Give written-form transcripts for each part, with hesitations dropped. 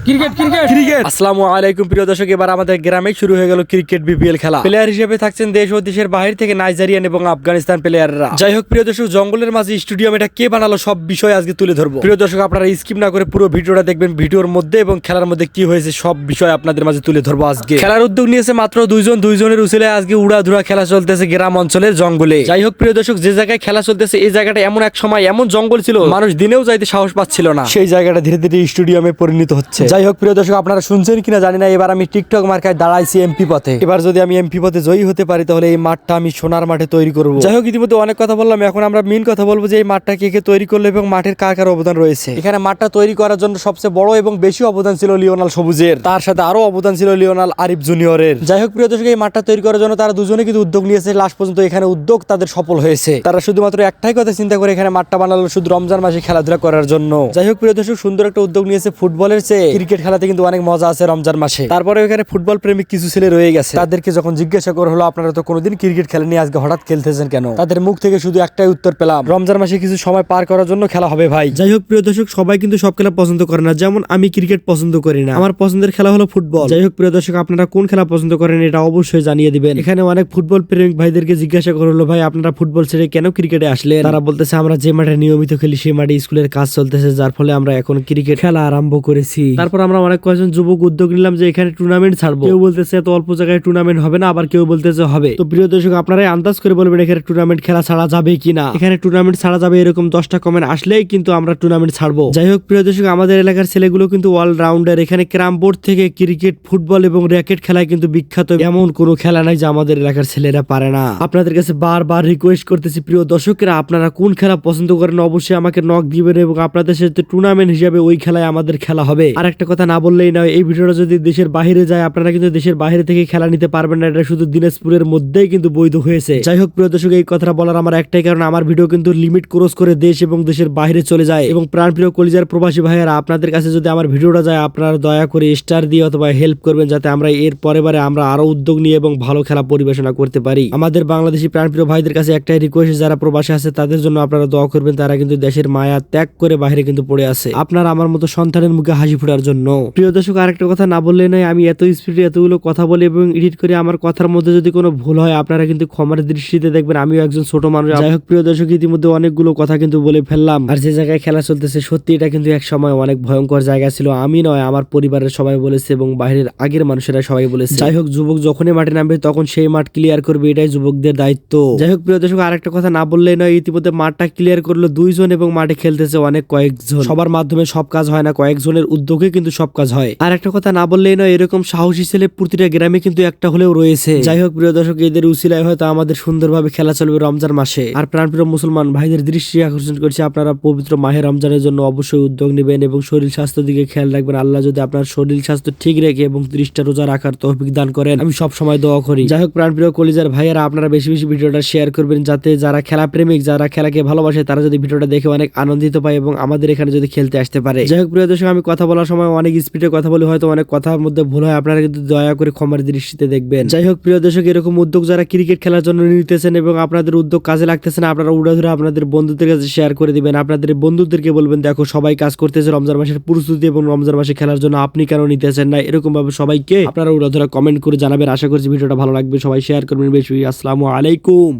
Cricket cricket cricket. আসসালামু আলাইকুম প্রিয় দর্শক, এবার আমাদের গ্রামে শুরু হয়ে গেল ক্রিকেট বিপিএল খেলা। প্লেয়ার হিসেবে থাকছেন দেশ ও দেশের বাইরে থেকে নাইজেরিয়ান এবং আফগানিস্তান প্লেয়াররা। যাই হোক প্রিয় দর্শক, জঙ্গলের মাঝে স্টেডিয়াম এটা কে বানালো সব বিষয় আজকে তুলে ধরবো। প্রিয় দর্শক, আপনারা স্কিপ না করে পুরো ভিডিওটা দেখবেন। ভিডিওর মধ্যে এবং খেলার মধ্যে কি হয়েছে সব বিষয় আপনাদের মাঝে তুলে ধরবো আজকে। খেলার উদ্যোগ নিয়েছে মাত্র দুইজনের উসিলায় আজকে উড়াধুরা খেলা চলতেছে গ্রাম অঞ্চলের জঙ্গলে। যাই হোক প্রিয় দর্শক, যে জায়গায় খেলা চলতেছে এই জায়গাটা এমন এক সময় এমন জঙ্গল ছিল মানুষ দিনেও যাইতে সাহস পাচ্ছিল না, সেই জায়গাটা ধীরে ধীরে স্টেডিয়ামে পরিণত হচ্ছে। যাই হোক প্রিয় দর্শক, আপনারা শুনছেন কিনা জানি না, এবার আমি টিকটক মার্কায় দাঁড়াইছি এমপি পথে। এবার যদি আমি এমপি পথে জয়ী হতে পারি তাহলে এই মাঠটা আমি সোনার মাঠে তৈরি করব। যাই হোক, ইতিমধ্যে অনেক কথা বললাম, এখন আমরা মেইন কথা বলবো যে এই মাঠটা কে কে তৈরি করলো এবং মাঠের কার কার অবদান রয়েছে। এখানে মাঠটা তৈরি করার জন্য সবচেয়ে বড় এবং বেশি অবদান ছিল লিওনাল সবুজের, তার সাথে আরো অবদান ছিল লিওনাল আরিফ জুনিয়রের। যাই হোক প্রিয় দর্শক, এই মাঠটা তৈরি করার জন্য তারা দুজনে কিন্তু উদ্যোগ নিয়েছে, লাস্ট পর্যন্ত এখানে উদ্যোগ তাদের সফল হয়েছে। তারা শুধুমাত্র একটাই কথা চিন্তা করে এখানে মাঠটা বানালো শুধু রমজান মাসে খেলাধুলা করার জন্য। যাই হোক প্রিয় দর্শক, সুন্দর একটা উদ্যোগ নিয়েছে। ফুটবলের চেয়ে ক্রিকেট খেলাতে কিন্তু অনেক মজা আছে রমজান মাসে। তারপরে এখানে ফুটবল প্রেমিক কিছু ছেলে রয়ে গেছে, তাদেরকে যখন জিজ্ঞাসা করা হলো আপনারা তো কোনোদিন ক্রিকেট খেলেননি, আজকে হঠাৎ খেলতেছেন কেন, তাদের মুখ থেকে শুধু একটাই উত্তর পেলাম, রমজান মাসে কিছু সময় পার করার জন্য খেলা হবে ভাই। যাই হোক প্রিয় দর্শক, সবাই কিন্তু সব খেলা পছন্দ করে না, যেমন আমি ক্রিকেট পছন্দ করি না, আমার পছন্দের খেলা হলো ফুটবল। যাই হোক প্রিয় দর্শক, আপনারা কোন খেলা পছন্দ করেন এটা অবশ্যই জানিয়ে দিবেন। এখানে অনেক ফুটবল প্রেমিক ভাইদেরকে জিজ্ঞাসা করা হলো ভাই আপনারা ফুটবল ছেড়ে কেন ক্রিকেটে আসলেন, তারা বলতেছে আমরা যে মাঠে নিয়মিত খেলি সেই মাঠে স্কুলের কাজ চলতেছে, যার ফলে আমরা এখন ক্রিকেট খেলা আরম্ভ করেছি। তারপর আমরা অনেক কয়েকজন যুবক উদ্যোগ নিলাম যে এখানে টুর্নামেন্ট ছাড়বো। কেউ বলতেছে এত অল্প জায়গায় টুর্নামেন্ট হবে না, আবার কেউ বলতেছে হবে। তো প্রিয় দর্শক, আপনারাই আন্দাজ করে বলবেন এখানে টুর্নামেন্ট খেলা ছাড়া যাবে কিনা। এখানে টুর্নামেন্ট ছাড়া যাবে এরকম 10টা কমেন্ট আসলেই কিন্তু আমরা টুর্নামেন্ট ছাড়বো। যাই হোক প্রিয় দর্শক, আমাদের এলাকার ছেলেগুলো কিন্তু অলরাউন্ডার। এখানে ক্যারাম বোর্ড থেকে ক্রিকেট, ফুটবল এবং র্যাকেট খেলায় কিন্তু বিখ্যাত, এমন কোনো খেলা নাই যে আমাদের এলাকার ছেলেরা পারে না। আপনাদের কাছে বারবার রিকোয়েস্ট করতেছি প্রিয় দর্শকেরা, আপনারা কোন খেলা পছন্দ করেন অবশ্যই আমাকে নক দিবেন এবং আপনাদের সাথে টুর্নামেন্ট হিসাবে ওই খেলায় আমাদের খেলা হবে। আর একটা কথা না বললেই নয়, এই ভিডিওটা যদি দেশের বাইরে যায় আপনারা কিন্তু দেশের বাইরে থেকে খেলা নিতে পারবেন না, এটা শুধু দিনাজপুরের মধ্যেই কিন্তু বৈধ হয়েছে। যাই হোক প্রিয় দর্শক, এই কথাটা বলার আমার একটাই কারণ, আমার ভিডিও কিন্তু লিমিট ক্রস করে দেশ এবং দেশের বাইরে চলে যায়। এবং প্রাণপ্রিয় কলিজার প্রবাসী ভাইয়েরা, আপনাদের কাছে যদি আমার ভিডিওটা যায় আপনারা দয়া করে স্টার দিয়ে অথবা হেল্প করবেন, যাতে আমরা এর পরেবারে আমরা আরো উদ্যোগ নিয়ে এবং ভালো খেলা পরিবেশনা করতে পারি। আমাদের বাংলাদেশি প্রাণপ্রিয় ভাইদের কাছে একটাই রিকোয়েস্ট, যারা প্রবাসী আছে তাদের জন্য আপনারা দোয়া করবেন, তারা কিন্তু দেশের মায়া ত্যাগ করে বাইরে কিন্তু পড়ে আছে, আপনারা আমার মতো সন্তানের মুখে হাসি ফোটার জন্য। প্রিয় দর্শক, আরেকটা কথা না বললে নয়, আমি এত স্পিডে এতগুলো কথা বলি এবং এডিট করে আমার কথার মধ্যে যদি কোনো ভুল হয় আপনারা কিন্তু ক্ষমার দৃষ্টিতে দেখবেন, আমিও একজন ছোট মানুষ। যাই হোক প্রিয় দর্শক, ইতিমধ্যে অনেকগুলো কথা কিন্তু বলে ফেললাম। আর যে জায়গায় খেলা চলতেছে সত্যি এটা কিন্তু এক সময় অনেক ভয়ঙ্কর জায়গা ছিল, আমি নয় আমার পরিবারের সবাই বলেছে এবং বাইরের আগের মানুষেরা সবাই বলেছে। যাই হোক, যুবক যখনই মাঠে নামবে তখন সেই মাঠ ক্লিয়ার করবে, এটাই যুবকদের দায়িত্ব। যাই হোক প্রিয় দর্শক, আরেকটা কথা না বললেই নয়, ইতিমধ্যে মাঠটা ক্লিয়ার করলো 2 জন এবং মাঠে খেলতেছে অনেক কয়েকজন। সবার মাধ্যমে সব কাজ হয় না, কয়েকজনের উদ্যোগে কিন্তু সব কাজ হয়। আর একটা কথা না বললেই নয়, এরকম সাহসী ছেলে প্রতিটা গ্রামে কিন্তু একটা হলেও রয়েছে। যাই হোক প্রিয় দর্শক, এদের উসিলায় হয়তো আমাদের সুন্দরভাবে খেলা চলবে রমজান মাসে। আর প্রাণপ্রিয় মুসলমান ভাইদের দৃষ্টি আকর্ষণ করছে, আপনারা পবিত্র মাহে রমজানের জন্য অবশ্যই উদ্যোগ নেবেন এবং শরীর স্বাস্থ্য দিকে খেয়াল রাখবেন। আল্লাহ যদি আপনার শরীর স্বাস্থ্য ঠিক রেখে এবং 30টা রোজা রাখার তৌফিক দান করেন, আমি সব সময় দোয়া করি। যাই হোক প্রাণপ্রিয় কলিজার ভাইয়েরা, আপনারা বেশি বেশি ভিডিওটা শেয়ার করবেন, যাতে যারা খেলা প্রেমিক, যারা খেলাকে ভালোবাসে তারা যদি ভিডিওটা দেখে অনেক আনন্দিত পায় এবং আমাদের এখানে যদি খেলতে আসতে পারে। যাই হোক প্রিয় দর্শক, আমি কথা বলার সময় অনেক স্পিডে কথা বলি, হয়তো অনেক কথার মধ্যে ভুল হয়, আপনারা কিন্তু দয়া করে ক্ষমার দৃষ্টিতে দেখবেন। যাই হোক প্রিয় দর্শক, এরকম উদ্যোগ যারা ক্রিকেট খেলার জন্য নিতেছেন এবং আপনাদের উদ্যোগ কাজে লাগতেছে না, আপনারা উড়াধুরা আপনাদের বন্ধুদের কাছে শেয়ার করে দিবেন। আপনাদের বন্ধুদেরকে বলবেন দেখো সবাই কাজ করতেছে রমজান মাসের প্রস্তুতি এবং রমজান মাসে খেলার জন্য, আপনি কেন নিতেছেন না, এরকম ভাবে সবাইকে আপনারা উড়াধুরা কমেন্ট করে জানাবেন। আশা করছি ভিডিওটা ভালো লাগবে, সবাই শেয়ার করবেন বেশি। আসসালামু আলাইকুম।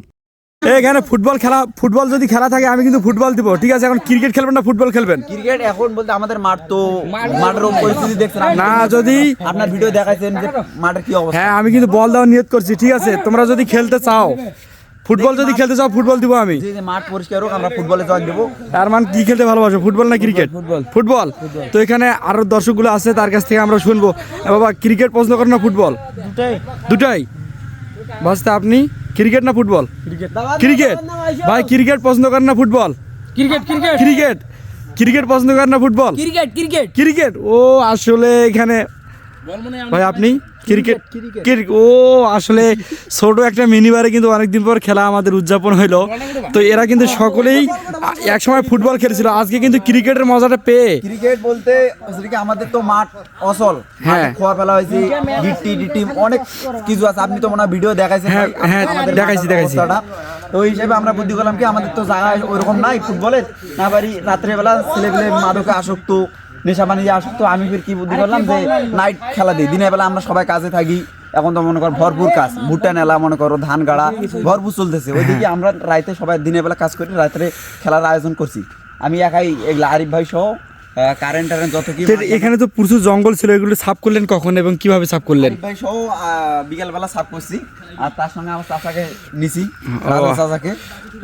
এখানে ফুটবল যদি খেলা থাকে আমি কিন্তু ফুটবল দিব, ঠিক আছে? এখন ক্রিকেট খেলবেন না ফুটবল খেলবেন? ক্রিকেট এখন বলতে আমাদের মাঠ তো মাঠের পরিস্থিতি দেখছেন না, যদি আপনার ভিডিও দেখাইছেন যে মাঠের কি অবস্থা। হ্যাঁ, আমি কিন্তু বল দেওয়ার নিয়ত করছি, ঠিক আছে? তোমরা যদি খেলতে চাও, ফুটবল যদি খেলতে চাও ফুটবল দিব আমি। যে মাঠ পরিষ্কার হোক আমরা ফুটবলে জয়েন দেবো। তার মানে কি খেলতে ভালোবাসো, ফুটবল না ক্রিকেট? ফুটবল। তো এখানে আরো দর্শকগুলো আছে, তার কাছ থেকে আমরা শুনবো। বাবা, ক্রিকেট পছন্দ করেন না ফুটবল? দুটাই। বাস্তা আপনি ক্রিকেট না ফুটবল? ক্রিকেট। ভাই ক্রিকেট পছন্দ করেন না ফুটবল? ক্রিকেট পছন্দ করেন না ফুটবল? ক্রিকেট। ও আসলে এখানে ভাই আপনি ক্রিকেট। ও আসলে ছোট একটা মিনিবারে কিন্তু অনেকদিন পর খেলা আমাদের উদযাপন হইলো। তো এরা কিন্তু সকলেই একসময় ফুটবল খেলেছিল, আজকে কিন্তু ক্রিকেটের মজাটা পেয়ে। ক্রিকেট বলতে আমাদের তো মাঠ অসল, হ্যাঁ খোয়া ফেলা হয়েছে, ডিটি অনেক কিছু আছে। আপনি তো মনে হয় ভিডিও দেখাইছেন? হ্যাঁ দেখাইছি। তো ওই হিসেবে আমরা বুদ্ধি করলাম কি আমাদের তো জায়গা ওইরকম নাই ফুটবলের, না পারি রাত্রেবেলা ছেলেপেলে মাদকে আসক্ত, নেশা পানি যে আসতো, আমি ফির কি বুদ্ধি করলাম যে নাইট খেলা দিই, দিনের বেলা আমরা সবাই কাজে থাকি, এখন তো মনে করো ভরপুর কাজ, ভুট্টা নেলা মনে করো ধান গাড়া ভরপুর চলতেছে, ওইদিকে আমরা রাতে সবাই দিনের বেলা কাজ করি, রাত্রে খেলার আয়োজন করছি। আমি একাই এগুলা আরিফ ভাই সহ কারেন্ট যত কি তো এখানে তো প্রচুর জঙ্গল ছিল, এগুলো সাফ করলেন কখন এবং কিভাবে সাফ করলেন? আরিফ ভাই সহ বিকেলবেলা সাফ করছি, আর তার সঙ্গে আমার চাচাকে নিছি, রাজা চাচাকে।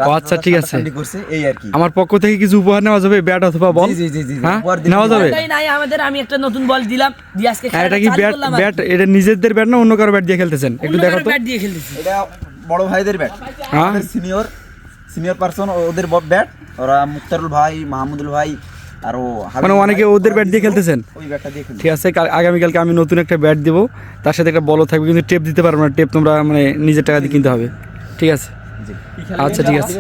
ও আচ্ছা, ঠিক আছে। করছে এই আর কি। আমার পক্ষ থেকে কিছু উপহার নেওয়া যাবে, ব্যাট অথবা বল? জি জি জি জি, হ্যাঁ, উপহার দিন। নেওয়া যাবে। ওটাই নাই আমাদের, আমি একটা নতুন বল দিলাম দিয়ে আজকে হ্যাঁ, এটা খেলাটা কি চালু ব্যাট? করলাম আর কি। ব্যাট এটা নিজেদের ব্যাট না অন্য কারো ব্যাট দিয়ে খেলতেছেন? একটু অন্য দেখো কারো তো। ব্যাট দিয়ে খেলতেছি। এটা বড় ভাইদের ব্যাট, হ্যাঁ? আমাদের সিনিয়র পারসন ওদের ব্যাট, ওরা মুক্তারুল ভাই, মাহমুদুল ভাই, আর ও হাবিব মানে অনেকে ভাই, ওদের ব্যাট দিয়ে খেলতেছেন? ওই ব্যাটটা দিয়ে খেলছি। ঠিক আছে, আগামীকালকে আমি নতুন একটা ব্যাট দেবো, তার সাথে একটা বলও থাকবে, কিন্তু টেপ দিতে পারবো না, টেপ তোমরা মানে নিজের টাকা দিয়ে কিনতে হবে। ঠিক আছে, জি। আচ্ছা ঠিক আছে।